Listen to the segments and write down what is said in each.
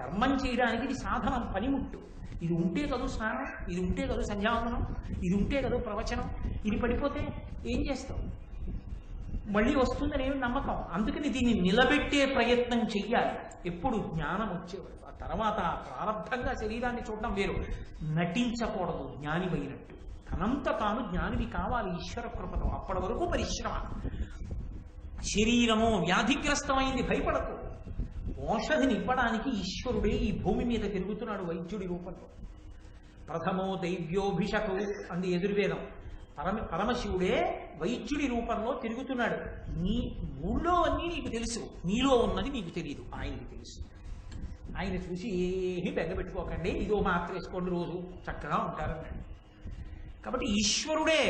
ధర్మం చేయడానికి ఇది సాధనం, పనిముట్టు. ఇది ఉంటే కదా స్నానం, ఇది ఉంటే కదా సంధ్యావందనం, ఇది ఉంటే కదా ప్రవచనం. ఇది పడిపోతే ఏం చేస్తాం? మళ్ళీ వస్తుందని ఏమి నమ్మకం. అందుకని దీన్ని నిలబెట్టే ప్రయత్నం చెయ్యాలి ఎప్పుడు జ్ఞానం వచ్చేవాడు. ఆ తర్వాత ప్రారంభంగా శరీరాన్ని చూడడం వేరు. నటించకూడదు జ్ఞానివైనట్టు. తనంత తాను జ్ఞానివి కావాలి ఈశ్వర కృపతో. అప్పటి వరకు పరిశ్రమ. శరీరము వ్యాధిగ్రస్తమైంది, భయపడకు. ఔషధిని ఇవ్వడానికి ఈశ్వరుడే ఈ భూమి మీద తిరుగుతున్నాడు వైద్యుడి రూపంలో. ప్రథమో దైవ్యోభిషకు అంది యజుర్వేదం. పరమశివుడే వైద్యుడి రూపంలో తిరుగుతున్నాడు. నీ ఊళ్ళో అన్నీ నీకు తెలుసు, నీలో ఉన్నది నీకు తెలియదు, ఆయనకి తెలుసు. ఆయన చూసి ఏమీ బెంగపెట్టుకోకండి, ఇదో మాత్రం వేసుకోండి, రోజు చక్కగా ఉంటారన్నాడు. కాబట్టి ఈశ్వరుడే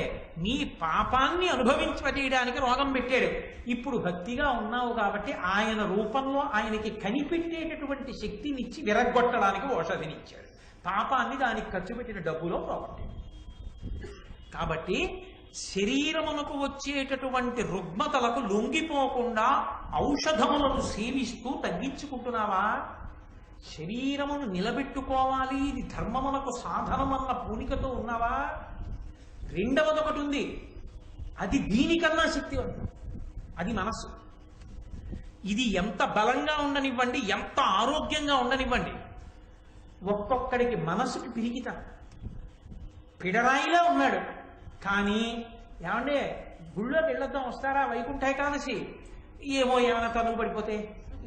నీ పాపాన్ని అనుభవించడానికి రోగం పెట్టాడు. ఇప్పుడు భక్తిగా ఉన్నావు కాబట్టి ఆయన రూపంలో ఆయనకి కనిపెట్టేటటువంటి శక్తినిచ్చి విరగ్గొట్టడానికి ఔషధినిచ్చాడు. పాపాన్ని దానికి ఖర్చు పెట్టిన డబ్బులో పోగొట్టాడు. కాబట్టి శరీరమునకు వచ్చేటటువంటి రుగ్మతలకు లొంగిపోకుండా ఔషధములను సేవిస్తూ తగ్గించుకుంటున్నావా? శరీరమును నిలబెట్టుకోవాలి, ఇది ధర్మమునకు సాధనమన్న పూనికతో ఉన్నావా? రెండవది ఒకటి ఉంది, అది దీనికన్నా శక్తివంతం. అది మనస్సు. ఇది ఎంత బలంగా ఉండనివ్వండి, ఎంత ఆరోగ్యంగా ఉండనివ్వండి, ఒక్కొక్కడికి మనసుకి పిరికిత. పిడరాయిలా ఉన్నాడు కానీ ఏమంటే గుళ్ళోకి వెళ్ళొద్దాం వస్తారా వైకుంఠ ఏకాదశి, ఏమో ఏమైనా తనువు పడిపోతే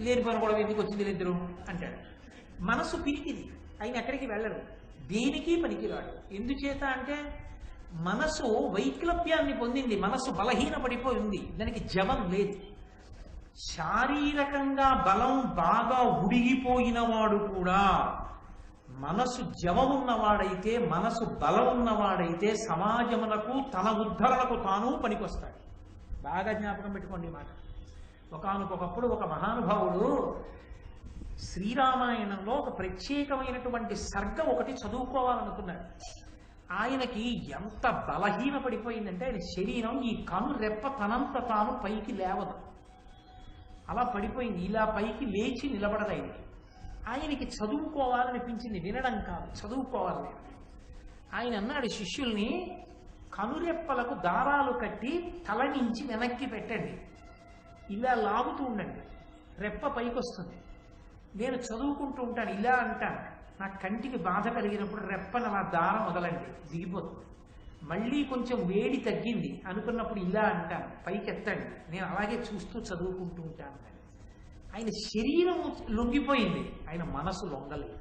లేని పని కూడా ఎందుకు వచ్చింది ఇద్దరు అంటాడు. మనసు పిరికిది, ఆయన ఎక్కడికి వెళ్ళరు, దేనికి పనికిరాడు. ఎందుచేత అంటే మనసు వైక్లభ్యాన్ని పొందింది, మనసు బలహీనపడిపోయింది, దానికి జవం లేదు. శారీరకంగా బలం బాగా ఉడిగిపోయిన వాడు కూడా మనసు జవమున్నవాడైతే, మనసు బలం ఉన్నవాడైతే సమాజమునకు తన ఉద్ధరణకు తాను పనికొస్తాడు. బాగా జ్ఞాపకం పెట్టుకోండి ఈ మాట. ఒకానొకప్పుడు ఒక మహానుభావుడు శ్రీరామాయణంలో ఒక ప్రత్యేకమైనటువంటి సర్గం ఒకటి చదువుకోవాలనుకున్నాడు. ఆయనకి ఎంత బలహీన పడిపోయిందంటే ఆయన శరీరం ఈ కను రెప్ప తనంత తాను పైకి లేవదు, అలా పడిపోయింది. ఇలా పైకి లేచి నిలబడదు. ఆయనకి చదువుకోవాలనిపించింది, వినడం కాదు, చదువుకోవాలని. ఆయన అన్నాడు శిష్యుల్ని, కనురెప్పలకు దారాలు కట్టి తల నుంచి వెనక్కి పెట్టండి, ఇలా లాగుతూ ఉండండి, రెప్ప పైకి వస్తుంది. నేను చదువుకుంటూ ఉంటాను, ఇలా అంటాను. నా కంటికి బాధ కలిగినప్పుడు రెప్పను అలా దారం వదలండి, దిగిపోతుంది. మళ్ళీ కొంచెం వేడి తగ్గింది అనుకున్నప్పుడు ఇలా అంటాను, పైకి ఎత్తండి. నేను అలాగే చూస్తూ చదువుకుంటూ ఉంటాను. ఆయన శరీరం లొంగిపోయింది, ఆయన మనసు లొంగలేదు,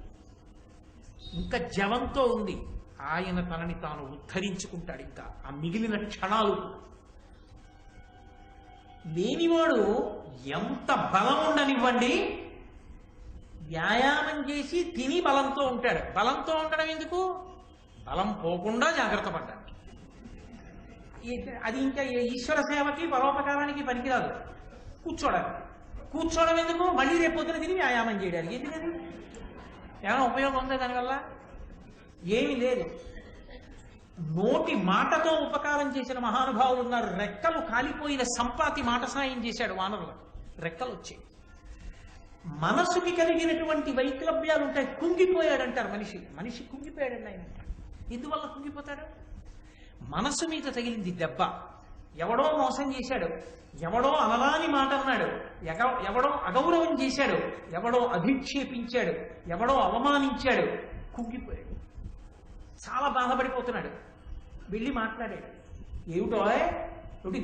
ఇంకా జవంతో ఉంది. ఆయన తనని తాను ఉద్ధరించుకుంటాడు. ఇంకా ఆ మిగిలిన క్షణాలు లేనివాడు ఎంత బలం ఉండనివ్వండి, వ్యాయామం చేసి తిని బలంతో ఉంటాడు. బలంతో ఉండడం ఎందుకు? బలం పోకుండా జాగ్రత్త పడ్డాడు. అది ఇంకా ఈశ్వర సేవకి పరోపకారానికి పనికిరాదు. కూర్చోవడం ఎందుకు? మళ్ళీ రేపు పొద్దున తిని వ్యాయామం చేయడానికి. ఎందుకని? ఏమైనా ఉపయోగం ఉందా దానివల్ల? ఏమీ లేదు. నోటి మాటతో ఉపకారం చేసిన మహానుభావులు ఉన్నారు. రెక్కలు కాలిపోయిన సంపాతి మాట సాయం చేశాడు వానరులకు, రెక్కలు వచ్చాయి. మనసుకి కలిగినటువంటి వైక్లభ్యాలు ఉంటాయి. కుంగిపోయాడంటారు మనిషి కుంగిపోయాడండి ఆయన. ఎందువల్ల కుంగిపోతాడు? మనసు మీద తగిలింది దెబ్బ. ఎవడో మోసం చేశాడు, ఎవడో అనలాని మాట అన్నాడు, ఎవడో అగౌరవం చేశాడు, ఎవడో అధిక్షేపించాడు, ఎవడో అవమానించాడు, కుంగిపోయాడు. చాలా బాధపడిపోతున్నాడు. వెళ్ళి మాట్లాడాడు. ఏమిటోయ్,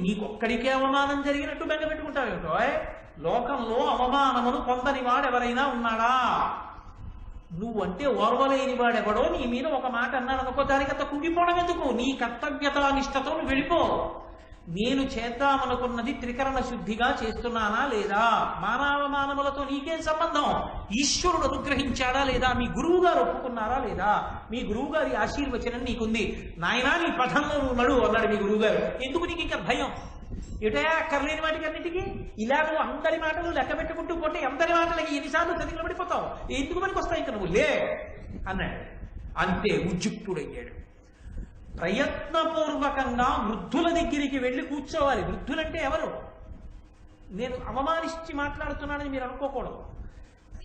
నీకొక్కడికే అవమానం జరిగినట్టు బెంగ పెట్టుకుంటావు ఏమిటోయ్? లోకంలో అవమానమును పొందని వాడెవరైనా ఉన్నాడా? నువ్వంటే ఓర్వలేని వాడెవడో నీ మీద ఒక మాట అన్నాడు అనుకో, దానికంత కుంగిపోవడం ఎందుకు? నీ కర్తవ్యతా నిష్టతో నువ్వు వెళ్ళిపో. నేను చేద్దామనుకున్నది త్రికరణ శుద్ధిగా చేస్తున్నానా లేదా? మానవమానములతో నీకేం సంబంధం? ఈశ్వరుడు అనుగ్రహించాడా లేదా? మీ గురువు గారు ఒప్పుకున్నారా లేదా? మీ గురువు గారి ఆశీర్వచనం నీకుంది. నాయనా నీ పథంలో నువ్వు నడు అన్నాడు మీ గురువు గారు. ఎందుకు నీకు ఇంకా భయం? ఏటయా అక్కర్లేని వాటికి అన్నిటికీ ఇలా నువ్వు అందరి మాటలు లెక్క పెట్టుకుంటూ పోతే అందరి మాటలకి ఎన్నిసార్లు చదివిన పడిపోతావు. ఎందుకు మనకి వస్తాయి ఇంకా నువ్వు లే అన్నాడు. అంతే ఉద్యుక్తుడయ్యాడు. ప్రయత్నపూర్వకంగా వృద్ధుల దగ్గరికి వెళ్ళి కూర్చోవాలి. వృద్ధులంటే ఎవరు? నేను అవమానించి మాట్లాడుతున్నానని మీరు అనుకోకూడదు.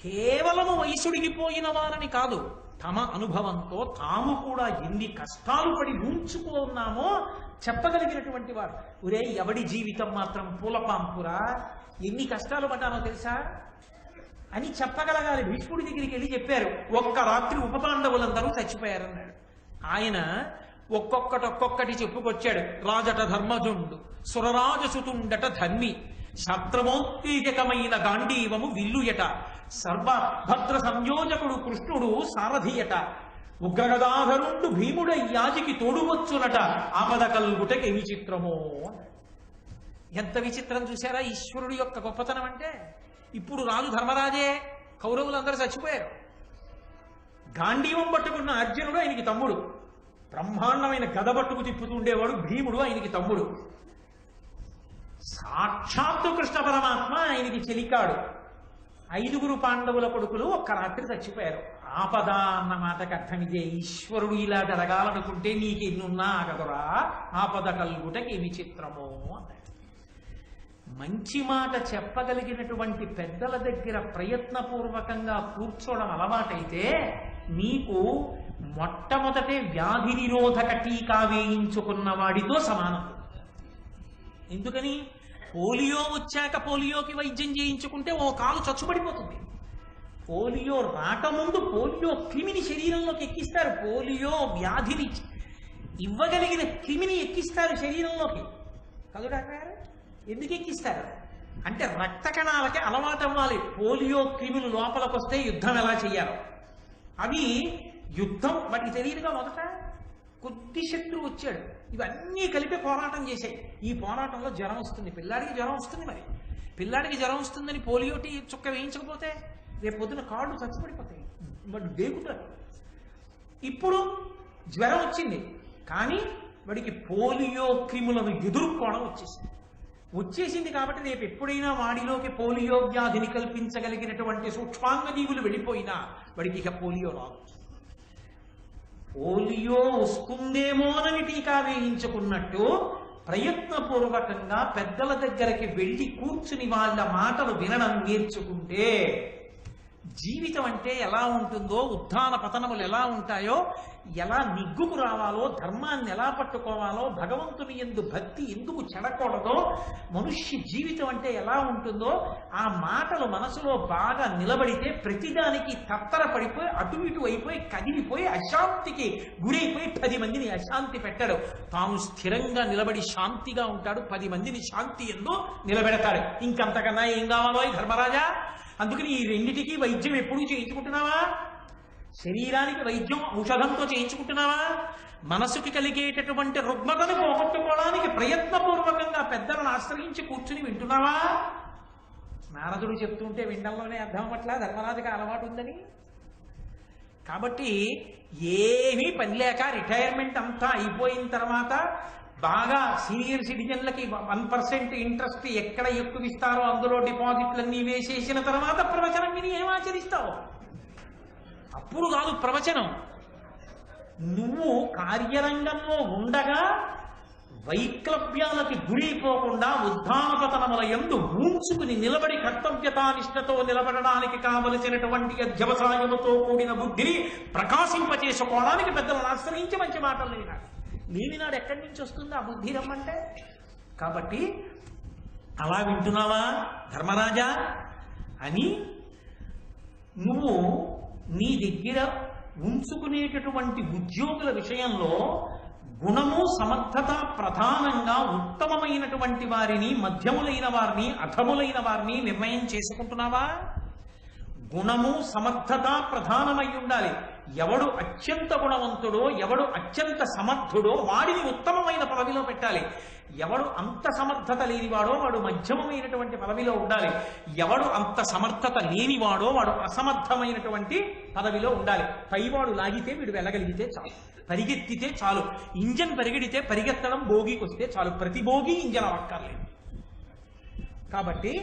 కేవలము వయసుడిగిపోయిన వారని కాదు, తమ అనుభవంతో తాము కూడా ఎన్ని కష్టాలు పడి ఉంచుకున్నామో చెప్పగలిగినటువంటి వారు. ఒరే ఎవడి జీవితం మాత్రం పూలపాంపురా, ఎన్ని కష్టాలు పడ్డానో తెలుసా అని చెప్పగలగాలి. భీష్ముడి దగ్గరికి వెళ్ళి చెప్పారు, ఒక్క రాత్రి ఉపపాండవులందరూ చచ్చిపోయారన్నాడు. ఆయన ఒక్కొక్కటి చెప్పుకొచ్చాడు. రాజట ధర్మజుండు, సురరాజసుతుండట ధర్మి, శాస్త్రమోత్తేజకమైన గాంధీవము విల్లుయట, సర్వభద్ర సంయోజకుడు కృష్ణుడు సారథియట, ఉగ్రగదాధరుండు భీముడై యాజికి తోడువచ్చునట, ఆపద కల్గుటకి విచిత్రమో. ఎంత విచిత్రం చూశారా ఈశ్వరుడు యొక్క గొప్పతనం అంటే. ఇప్పుడు రాజు ధర్మరాజే, కౌరవులందరూ చచ్చిపోయారు. గాంధీవం పట్టుకున్న అర్జునుడు ఆయనకి తమ్ముడు, బ్రహ్మాండమైన గద పట్టుకు తిప్పుతూ ఉండేవాడు భీముడు ఆయనకి తమ్ముడు, సాక్షాత్తు కృష్ణ పరమాత్మ ఆయనకి చెలికాడు. 5 పాండవుల కొడుకులు ఒక్క రాత్రి చచ్చిపోయారు. ఆపద అన్న మాటకు అర్థం ఇదే. ఈశ్వరుడు ఇలా జరగాలనుకుంటే నీకు ఎన్నున్నా ఆగదురా, ఆపద కల్గుటకి విచిత్రమో అన్నాడు. మంచి మాట చెప్పగలిగినటువంటి పెద్దల దగ్గర ప్రయత్నపూర్వకంగా కూర్చోవడం అలవాటైతే నీకు మొట్టమొదటే వ్యాధి నిరోధక టీకా వేయించుకున్న వాడితో సమానం. ఎందుకని? పోలియో వచ్చాక పోలియోకి వైద్యం చేయించుకుంటే ఓ కాలు చచ్చుబడిపోతుంది. పోలియో రాకముందు పోలియో క్రిమిని శరీరంలోకి ఎక్కిస్తారు. పోలియో వ్యాధిని ఇవ్వగలిగిన క్రిమిని ఎక్కిస్తారు శరీరంలోకి. కాదు డాక్టర్, ఎందుకు ఎక్కిస్తారు అంటే రక్త కణాలకి అలవాటు అవ్వాలి. పోలియో క్రిములు లోపలికి వస్తే యుద్ధం ఎలా చేయాలో, అవి యుద్ధం వాటికి తెలియదుగా. మొదట కొద్ది శత్రువు వచ్చాడు, ఇవన్నీ కలిపి పోరాటం చేశాయి. ఈ పోరాటంలో జ్వరం వస్తుంది, పిల్లాడికి జ్వరం వస్తుంది. మరి పిల్లాడికి జ్వరం వస్తుందని పోలియో చుక్క వేయించకపోతే రేపు పొద్దున కాళ్ళు చచ్చిపడిపోతాయి, వాడు దేగుతాడు. ఇప్పుడు జ్వరం వచ్చింది, కానీ వాడికి పోలియో క్రిములను ఎదుర్కోవడం వచ్చేసింది కాబట్టి రేపు ఎప్పుడైనా వాడిలోకి పోలియో వ్యాధిని కల్పించగలిగినటువంటి సూక్ష్మాంగ జీవులు వెళ్ళిపోయినా వాడికి ఇక పోలియో రాదు. పోలియో వస్తుందేమోనని టీకా వేయించుకున్నట్టు ప్రయత్నపూర్వకంగా పెద్దల దగ్గరికి వెళ్ళి కూర్చుని వాళ్ళ మాటలు వినడం నేర్చుకుంటే జీవితం అంటే ఎలా ఉంటుందో, ఉత్థాన పతనములు ఎలా ఉంటాయో, ఎలా నిగ్గుకు రావాలో, ధర్మాన్ని ఎలా పట్టుకోవాలో, భగవంతుని యందు భక్తి ఎందుకు చెడకూడదో, మనుష్య జీవితం అంటే ఎలా ఉంటుందో ఆ మాటలు మనసులో బాగా నిలబడితే ప్రతిదానికి తత్తరపడిపోయి అటు ఇటు అయిపోయి కదిలిపోయి అశాంతికి గురైపోయి 10 మందిని అశాంతి పెట్టాడు. తాను స్థిరంగా నిలబడి శాంతిగా ఉంటాడు, 10 మందిని శాంతి యందు నిలబెడతాడు. ఇంకంతకన్నా ఏం కావాలో ఈ ధర్మరాజా? అందుకని ఈ రెండిటికి వైద్యం ఎప్పుడూ చేయించుకుంటున్నావా? శరీరానికి వైద్యం ఔషధంతో చేయించుకుంటున్నావా? మనసుకి కలిగేటటువంటి రుగ్మతను పోగొట్టుకోవడానికి ప్రయత్నపూర్వకంగా పెద్దలను ఆశ్రయించి కూర్చుని వింటున్నావా? నారదుడు చెప్తుంటే వినడంలోనే అర్థం అట్లా ధర్మరాజుకి అలవాటు ఉందని. కాబట్టి ఏమీ పని లేక రిటైర్మెంట్ అంతా అయిపోయిన తర్వాత బాగా సీనియర్ సిటిజన్లకి 1% ఇంట్రెస్ట్ ఎక్కడ ఎక్కువ ఇస్తారో అందులో డిపాజిట్లన్నీ వేసేసిన తర్వాత ప్రవచనం విని ఏం ఆచరిస్తావు? అప్పుడు కాదు ప్రవచనం. నువ్వు కార్యరంగంలో ఉండగా వైక్లభ్యాలకి గురైపోకుండా ఉద్ధానపతనముల యందు ఊంచుకుని నిలబడి కర్తవ్యతానిష్టతో నిలబడడానికి కావలసినటువంటి అధ్యవసాయముతో కూడిన బుద్ధిని ప్రకాశింపచేసుకోవడానికి పెద్దలను ఆశ్రయించి మంచి మాటలు లేనాడు. లేనినాడు ఎక్కడి నుంచి వస్తుంది ఆ బుద్ధి రమ్మంటే? కాబట్టి అలా వింటున్నావా ధర్మరాజా అని నువ్వు నీ దగ్గర ఉంచుకునేటటువంటి ఉద్యోగుల విషయంలో గుణము సమర్థత ప్రధానంగా ఉత్తమమైనటువంటి వారిని, మధ్యములైన వారిని, అధములైన వారిని నిర్ణయం చేసుకుంటున్నావా? గుణము సమర్థత ప్రధానమై ఉండాలి. ఎవడు అత్యంత గుణవంతుడో, ఎవడు అత్యంత సమర్థుడో వాడిని ఉత్తమమైన పదవిలో పెట్టాలి. ఎవడు అంత సమర్థత లేనివాడో వాడు మధ్యమమైనటువంటి పదవిలో ఉండాలి. ఎవడు అంత సమర్థత లేనివాడో వాడు అసమర్థమైనటువంటి పదవిలో ఉండాలి. పైవాడు లాగితే వీడు వెళ్ళగలిగితే చాలు, పరిగెత్తితే చాలు. ఇంజన్ పరిగెడితే పరిగెత్తడం భోగికి వస్తే చాలు, ప్రతి భోగి ఇంజన్ అక్కర్లేదు. కాబట్టి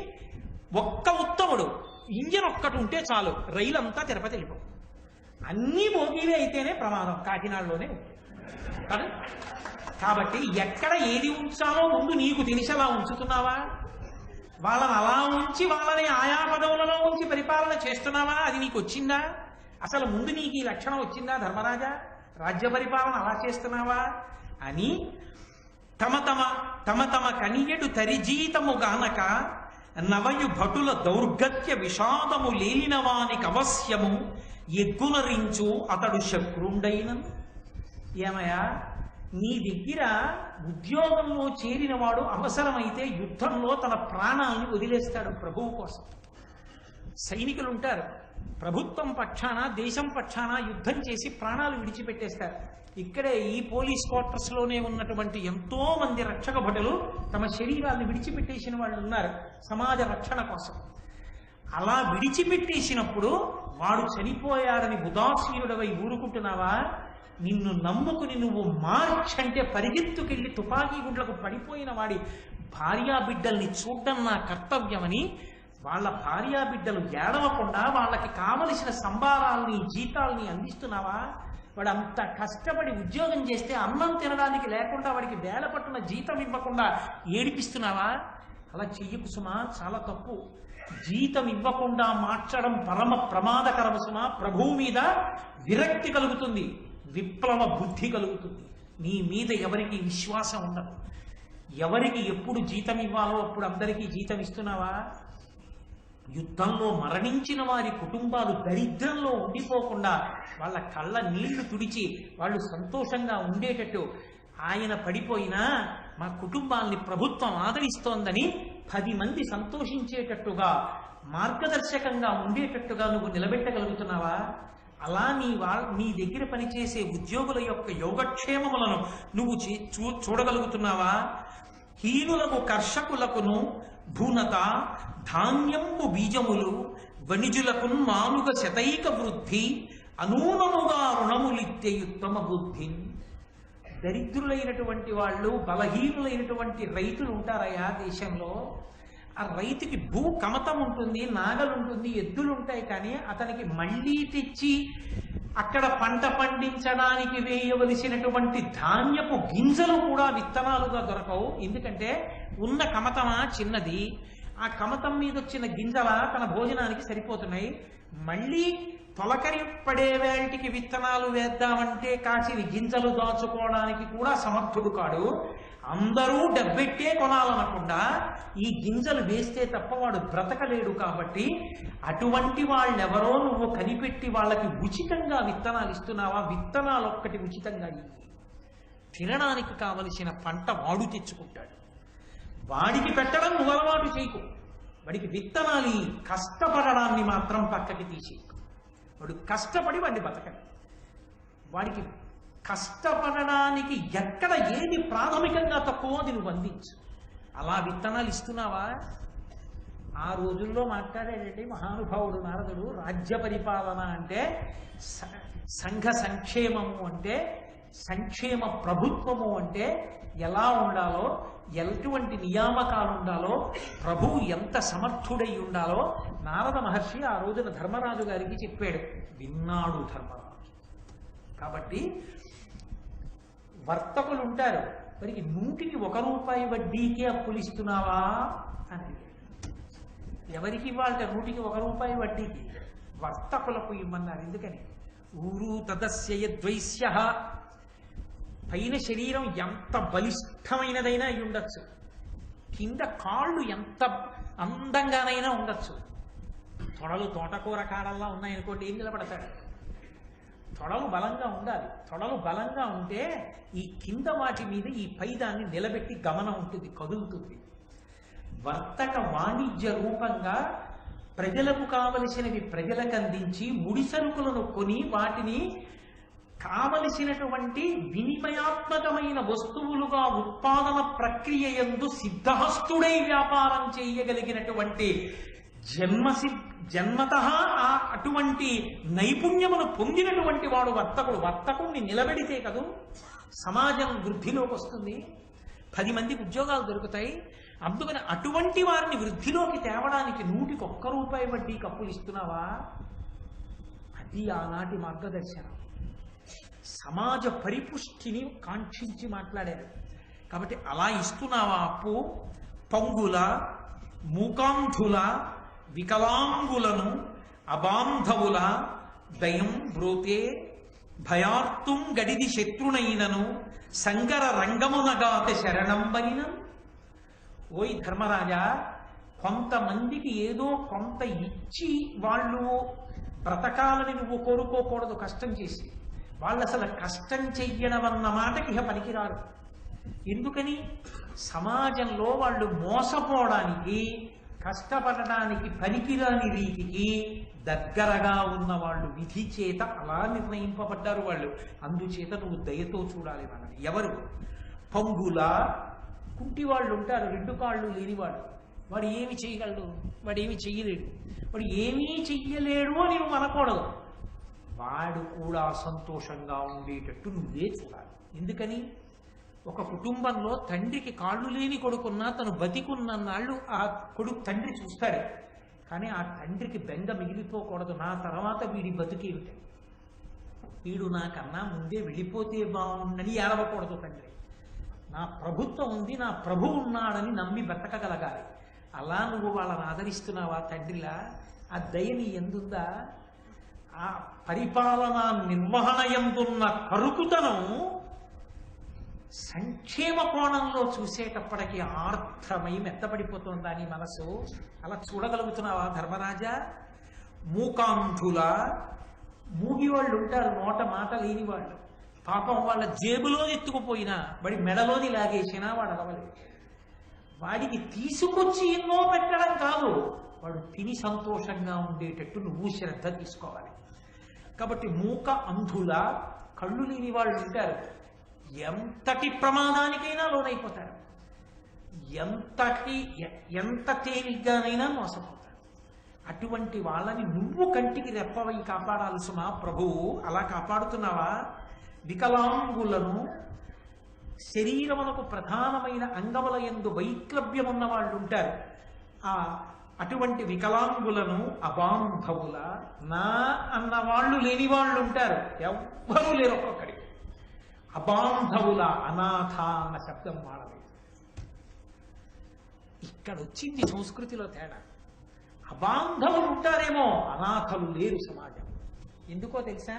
ఒక్క ఉత్తముడు ఇంజన్ ఒక్కటి ఉంటే చాలు, రైలు అంతా తిరుపతి వెళ్ళిపో. అన్ని భోగిలే అయితేనే ప్రమాదం, కాకినాడలోనే ఉంటుంది. కాబట్టి ఎక్కడ ఏది ఉంచాలో ముందు నీకు తెలిసేలా ఉంచుతున్నావా? వాళ్ళని అలా ఉంచి వాళ్ళని ఆయా పదవులలో ఉంచి పరిపాలన చేస్తున్నావా? అది నీకు వచ్చిందా? అసలు ముందు నీకు ఈ లక్షణం వచ్చిందా ధర్మరాజా? రాజ్య పరిపాలన అలా చేస్తున్నావా అని తమ తమ కనియడు తరిజీతము గానక నవయు భటుల దౌర్గత్య విషాదము లేలిన వానికి అవశ్యము ఎగ్గునరించు అతడు శక్రుండైనను. ఏమయ్యా, నీ దగ్గర ఉద్యోగంలో చేరినవాడు అవసరమైతే యుద్ధంలో తన ప్రాణాలను వదిలేస్తాడు ప్రభువు కోసం. సైనికులు ఉంటారు, ప్రభుత్వం పక్షాన దేశం పక్షాన యుద్ధం చేసి ప్రాణాలు విడిచిపెట్టేస్తారు. ఇక్కడే ఈ పోలీస్ క్వార్టర్స్ లోనే ఉన్నటువంటి ఎంతో మంది రక్షక భటులు తమ శరీరాన్ని విడిచిపెట్టేసిన వాళ్ళు ఉన్నారు సమాజ రక్షణ కోసం. అలా విడిచిపెట్టేసినప్పుడు వాడు చనిపోయాడని ఉదాసీనుడవై ఊరుకుంటున్నావా? నిన్ను నమ్ముకుని నువ్వు మార్చ్ అంటే పరిగెత్తుకెళ్ళి తుపాకీ గుండ్లకు పడిపోయిన వాడి భార్యాబిడ్డల్ని చూడడం నా కర్తవ్యమని వాళ్ళ భార్యాబిడ్డలు ఏడవకుండా వాళ్ళకి కావలసిన సంబారాల్ని జీతాల్ని అందిస్తున్నావా? వాడు అంత కష్టపడి ఉద్యోగం చేస్తే అన్నం తినడానికి లేకుండా వాడికి వేల పట్టున జీతం ఇవ్వకుండా ఏడిపిస్తున్నావా? అలా చెయ్యకు సుమా, చాలా తప్పు. జీతం ఇవ్వకుండా మార్చడం పరమ ప్రమాదకరం సుమా. ప్రభువు మీద విరక్తి కలుగుతుంది, విప్లవ బుద్ధి కలుగుతుంది. నీ మీద ఎవరికి విశ్వాసం ఉండదు. ఎవరికి ఎప్పుడు జీతం ఇవ్వాలో అప్పుడు అందరికీ జీతం ఇస్తున్నావా? యుద్ధంలో మరణించిన వారి కుటుంబాలు దరిద్రంలో ఉండిపోకుండా వాళ్ళ కళ్ళ నీళ్లు తుడిచి వాళ్ళు సంతోషంగా ఉండేటట్టు ఆయన పడిపోయినా మా కుటుంబాల్ని ప్రభుత్వం ఆదరిస్తోందని 10 మంది సంతోషించేటట్టుగా మార్గదర్శకంగా ఉండేటట్టుగా నువ్వు నిలబెట్టగలుగుతున్నావా? అలా నీ దగ్గర పనిచేసే ఉద్యోగుల యొక్క యోగక్షేమములను నువ్వు చూడగలుగుతున్నావా? హీనులకు కర్షకులకును భూనత ధాన్యంపు బీజములు వణిజులకు మానుగ శతైక వృద్ధి అనూనముగా రుణములిత్తే ఉత్తమ బుద్ధి. దరిద్రులైనటువంటి వాళ్ళు, బలహీనులైనటువంటి రైతులు ఉంటారయ్యా దేశంలో. ఆ రైతుకి భూ కమతం ఉంటుంది, నాగలుంటుంది, ఎద్దులు ఉంటాయి, కానీ అతనికి మళ్ళీ తెచ్చి అక్కడ పంట పండించడానికి వేయవలసినటువంటి ధాన్యపు గింజలు కూడా విత్తనాలుగా దొరకవు. ఎందుకంటే ఉన్న కమతమా చిన్నది, ఆ కమతం మీద వచ్చిన గింజల తన భోజనానికి సరిపోతున్నాయి. మళ్ళీ తొలకరి పడే వేటికి విత్తనాలు వేద్దామంటే కాసిన గింజలు దాచుకోవడానికి కూడా సమర్థుడు కాడు. అందరూ డబ్బెట్టే కొనాలనకుండా ఈ గింజలు వేస్తే తప్ప వాడు బ్రతకలేడు. కాబట్టి అటువంటి వాళ్ళెవరో నువ్వు కనిపెట్టి వాళ్ళకి ఉచితంగా విత్తనాలు ఇస్తున్నావా? విత్తనాలు ఒక్కటి ఉచితంగా తినడానికి కావలసిన పంట వాడు తెచ్చుకుంటాడు. వాడికి పెట్టడం నువ్వు అలవాటు చేయకు. వాడికి విత్తనాలు కష్టపడడాన్ని మాత్రం పక్కకి తీసి, వాడు కష్టపడి వాడిని బతకండి. వాడికి కష్టపడడానికి ఎక్కడ ఏది ప్రాథమికంగా తక్కువ అది నువ్వు అందించు. అలా విత్తనాలు ఇస్తున్నావా? ఆ రోజుల్లో మాట్లాడేటండి మహానుభావుడు నారదుడు. రాజ్య పరిపాలన అంటే సంఘ సంక్షేమము అంటే, సంక్షేమ ప్రభుత్వము అంటే ఎలా ఉండాలో, ఎటువంటి నియామకాలు ఉండాలో, ప్రభువు ఎంత సమర్థుడై ఉండాలో నారద మహర్షి ఆ రోజున ధర్మరాజు గారికి చెప్పాడు. విన్నాడు ధర్మరాజు. కాబట్టి వర్తకులు ఉంటారు, వారికి 100కి 1 రూపాయి వడ్డీకే అప్పులు ఇస్తున్నావా అని. ఎవరికి ఇవ్వాలి 100కి 1 రూపాయి వడ్డీకి? వర్తకులకు ఇమ్మన్నారు. ఎందుకని? ఊరు తదస్య ద్వైస్య. పైన శరీరం ఎంత బలిష్టమైనదైనా అయి ఉండొచ్చు, కింద కాళ్ళు ఎంత అందంగానైనా ఉండొచ్చు. తొడలు తోటకూర కాడల్లా ఉన్నాయనుకోండి, ఏం నిలబడతాడు? తొడలు బలంగా ఉండాలి. తొడలు బలంగా ఉంటే ఈ కింద వాటి మీద ఈ పైదాన్ని నిలబెట్టి గమనం ఉంటుంది, కదులుతుంది. వర్తక వాణిజ్య రూపంగా ప్రజలకు కావలసినవి ప్రజలకు అందించి ముడి సరుకులను కొని వాటిని కావలసినటువంటి వినిమయాత్మకమైన వస్తువులుగా ఉత్పాదన ప్రక్రియ యందు సిద్ధహస్తుడై వ్యాపారం చేయగలిగినటువంటి జన్మత అటువంటి నైపుణ్యమును పొందినటువంటి వాడు వర్తకుడు. వర్తకుడిని నిలబెడితే కదూ సమాజం వృద్ధిలోకి వస్తుంది, 10 మందికి ఉద్యోగాలు దొరుకుతాయి. అందుకని అటువంటి వారిని వృద్ధిలోకి తేవడానికి 100కి 1 రూపాయి వడ్డీకి అప్పులు ఇస్తున్నావా? అది ఆనాటి మార్గదర్శనం. సమాజ పరిపుష్టిని కాంక్షించి మాట్లాడారు. కాబట్టి అలా ఇస్తున్నావా అప్పు? పంగుల మూకాంధుల వికలాంగులను అబాంధవుల దయం బ్రోతే భయార్తుం గడిది శత్రునైనను సంగర రంగమునగాత శరణంబనిన. ఓయ్ ధర్మరాజా, కొంతమందికి ఏదో కొంత ఇచ్చి వాళ్ళు బ్రతకాలని నువ్వు కోరుకోకూడదు. కష్టం చేసి వాళ్ళు అసలు కష్టం చెయ్యడం అన్న మాటకి ఇక పనికిరారు. ఎందుకని? సమాజంలో వాళ్ళు మోసపోవడానికి, కష్టపడడానికి పనికిరాని రీతికి దగ్గరగా ఉన్న వాళ్ళు విధి చేత అలా నిర్ణయింపబడ్డారు వాళ్ళు. అందుచేత నువ్వు దయతో చూడాలి వాళ్ళని. ఎవరు? పంగుల కుంటి వాళ్ళు ఉంటారు, రెండు కాళ్ళు లేనివాడు. వాడు ఏమి చేయగలడు? వాడు ఏమి చెయ్యలేడు. వాడు ఏమీ చెయ్యలేడు అని నువ్వు అనకూడదు. వాడు కూడా సంతోషంగా ఉండేటట్టు నువ్వే చూడాలి. ఎందుకని? ఒక కుటుంబంలో తండ్రికి కాళ్ళు లేని కొడుకున్నా తను బతికున్నన్నాళ్ళు ఆ తండ్రి చూస్తాడు. కానీ ఆ తండ్రికి బెంగ మిగిలిపోకూడదు. నా తర్వాత వీడి బతుకేమిటి, వీడు నాకన్నా ముందే వెళ్ళిపోతే బాగుండని ఏడవకూడదు తండ్రి. నా ప్రభుత్వం ఉంది, నా ప్రభు ఉన్నాడని నమ్మి బ్రతకగలగాలి. అలా నువ్వు వాళ్ళని ఆదరిస్తున్నావా తండ్రిలా? ఆ దయని ఎందుందా? ఆ పరిపాలనా నిర్వహణ ఎందున్న కరుకుతనం సంక్షేమ కోణంలో చూసేటప్పటికీ ఆర్ద్రమై మెత్తపడిపోతుందా నీ మనసు? అలా చూడగలుగుతున్నావా ధర్మరాజా? మూకాంధుల, మూగి వాళ్ళు ఉంటారు, నోట మాట లేని వాళ్ళు. పాపం వాళ్ళ జేబులో ఎత్తుకుపోయినా, వాడి మెడలోని లాగేసినా వాడు అలవలేదు. వాడికి తీసుకొచ్చి ఎన్నో పెట్టడం కాదు, వాడు తిని సంతోషంగా ఉండేటట్టు నువ్వు శ్రద్ధ తీసుకోవాలి. కాబట్టి మూక అంధుల, కళ్ళు లేని వాళ్ళు ఉంటారు, ఎంతటి ప్రమాదానికైనా లోనైపోతారు, ఎంత తేలిగ్గానైనా మోసపోతారు. అటువంటి వాళ్ళని నువ్వు కంటికి రెప్పవై కాపాడాలి సుమా ప్రభువు. అలా కాపాడుతున్నావా? వికలాంగులను, శరీరమునకు ప్రధానమైన అంగముల యందు వైక్లభ్యం ఉన్న వాళ్ళు ఉంటారు, అటువంటి వికలాంగులను అబాంధవుల, నా అన్న వాళ్ళు లేని వాళ్ళు ఉంటారు, ఎవ్వరూ లేరు ఒక్కొక్కడి. అబాంధవుల, అనాథ అన్న శబ్దం వాడలేదు. ఇక్కడ వచ్చింది సంస్కృతిలో తేడా. అబాంధవులు ఉంటారేమో, అనాథలు లేరు సమాజం. ఎందుకో తెలుసా?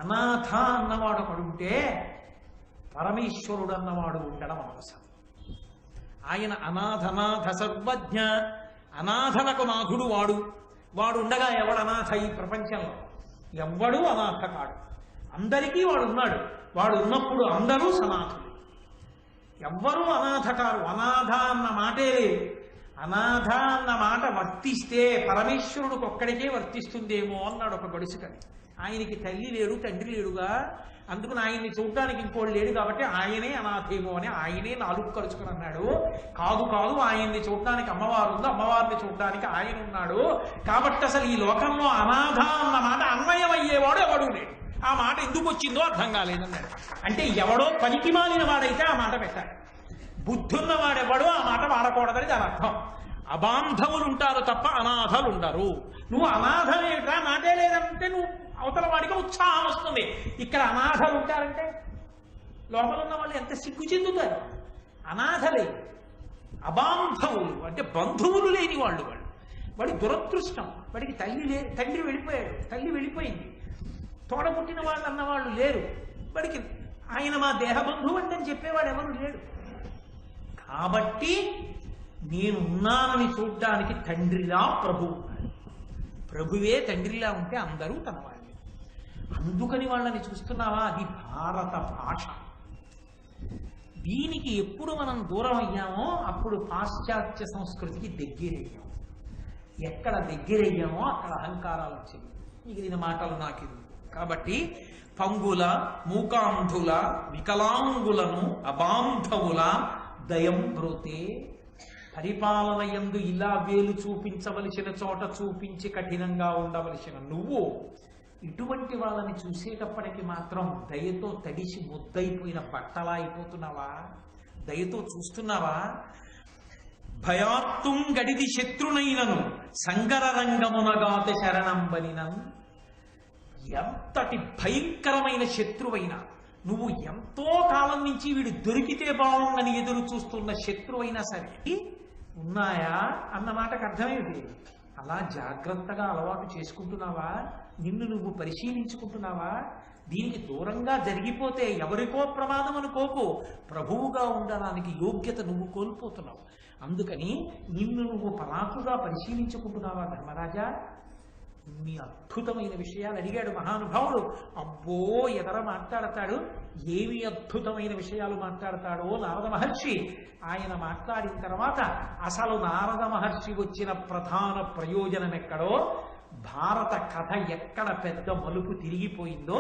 అనాథ అన్నవాడు ఒకడుంటే పరమేశ్వరుడు అన్నవాడు ఉండడం అవసరం. ఆయన అనాథనాథ సర్వజ్ఞ, అనాథలకు నాథుడు వాడు ఉండగా ఎవడు అనాథ ఈ ప్రపంచంలో? ఎవ్వడూ అనాథ కాడు, అందరికీ వాడు ఉన్నాడు. వాడు ఉన్నప్పుడు అందరూ సనాథులు, ఎవ్వరూ అనాథ కారు. అనాథ అన్న మాటే లేదు. అనాథ అన్న మాట వర్తిస్తే పరమేశ్వరుడికి ఒక్కడికే వర్తిస్తుందేమో అన్నాడు ఒక గడుసుకని. ఆయనకి తల్లి లేడు, తండ్రి లేడుగా, అందుకని ఆయన్ని చూడడానికి ఇంకోటి లేడు కాబట్టి ఆయనే అనాథేమో అని ఆయనే నాలుగు కలుసుకుని అన్నాడు. కాదు ఆయన్ని చూడడానికి అమ్మవారు ఉంది, అమ్మవారిని చూడడానికి ఆయన ఉన్నాడు. కాబట్టి అసలు ఈ లోకంలో అనాథ అన్న మాట అన్వయం అయ్యేవాడు ఎవడు లేడు. ఆ మాట ఎందుకు వచ్చిందో అర్థం కాలేదన్నాడు. అంటే ఎవడో పనికి మాలిన వాడైతే ఆ మాట పెట్టాడు, బుద్ధున్న వాడెవడో ఆ మాట వాడకూడదని దాని అర్థం. అబాంధవులు ఉంటారు తప్ప అనాథలు ఉండరు. నువ్వు అనాథమేమిట్రా, మాటే లేదంటే నువ్వు అవతల వాడికి ఉత్సాహం వస్తుంది. ఇక్కడ అనాథలు ఉంటారంటే లోపల ఉన్న వాళ్ళు ఎంత సిగ్గు చెందుతారు. అనాథలే, అబాంధవులు అంటే బంధువులు లేని వాళ్ళు. వాడి దురదృష్టం. వాడికి తండ్రి వెళ్ళిపోయాడు, తల్లి వెళ్ళిపోయింది, తోడబుట్టిన వాళ్ళు అన్నవాళ్ళు లేరు. వాడికి ఆయన మా దేహబంధువు అని చెప్పేవాడు ఎవరు లేడు. కాబట్టి నేనున్నానని చూడ్డానికి తండ్రిలా ప్రభువు ఉన్నాడు. ప్రభువే తండ్రిలా ఉంటే అందరూ తన వాళ్ళే. అందుకని వాళ్ళని చూస్తున్నావా? అది భారత భాష. దీనికి ఎప్పుడు మనం దూరం అయ్యామో అప్పుడు పాశ్చాత్య సంస్కృతికి దగ్గరయ్యాము. ఎక్కడ దగ్గరయ్యామో అక్కడ అహంకారాలు వచ్చేవి. మిగిలిన మాటలు నాకు. కాబట్టి పంగుల, మూకాంధుల, వికలాంగులను అబాంధవుల దయం బ్రోతే. పరిపాలన యందు ఇలా వేలు చూపించవలసిన చోట చూపించి కఠినంగా ఉండవలసిన నువ్వు ఇటువంటి వాళ్ళని చూసేటప్పటికి మాత్రం దయతో తడిసి ముద్దయిపోయిన బట్టలా అయిపోతున్నావా? దయతో చూస్తున్నావా? భయాత్తుం గడిది శత్రునైనను సంగర రంగమునగాత శరణంబనినం. ఎంతటి భయంకరమైన శత్రువైనా, నువ్వు ఎంతో కాలం నుంచి వీడు దొరికితే బాగుందని ఎదురు చూస్తున్న శత్రువైనా సరే ఉన్నాయా అన్న మాటకు అర్థమేమిటి? అలా జాగ్రత్తగా అలవాటు చేసుకుంటున్నావా? నిన్ను నువ్వు పరిశీలించుకుంటున్నావా? దీనికి దూరంగా జరిగిపోతే ఎవరికో ప్రమాదం అనుకోకు, ప్రభువుగా ఉండడానికి యోగ్యత నువ్వు కోల్పోతున్నావు. అందుకని నిన్ను నువ్వు పరాకుగా పరిశీలించుకుంటున్నావా ధర్మరాజా? ఇన్ని అద్భుతమైన విషయాలు అడిగాడు మహానుభావుడు. అబ్బో ఎదర మాట్లాడతాడు, ఏమి అద్భుతమైన విషయాలు మాట్లాడతాడో నారద మహర్షి. ఆయన మాట్లాడిన తర్వాత అసలు నారద మహర్షి వచ్చిన ప్రధాన ప్రయోజనం ఎక్కడో, భారత కథ ఎక్కడ పెద్ద మలుపు తిరిగిపోయిందో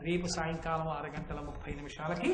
రేపు సాయంకాలం 6:30 నిమిషాలకి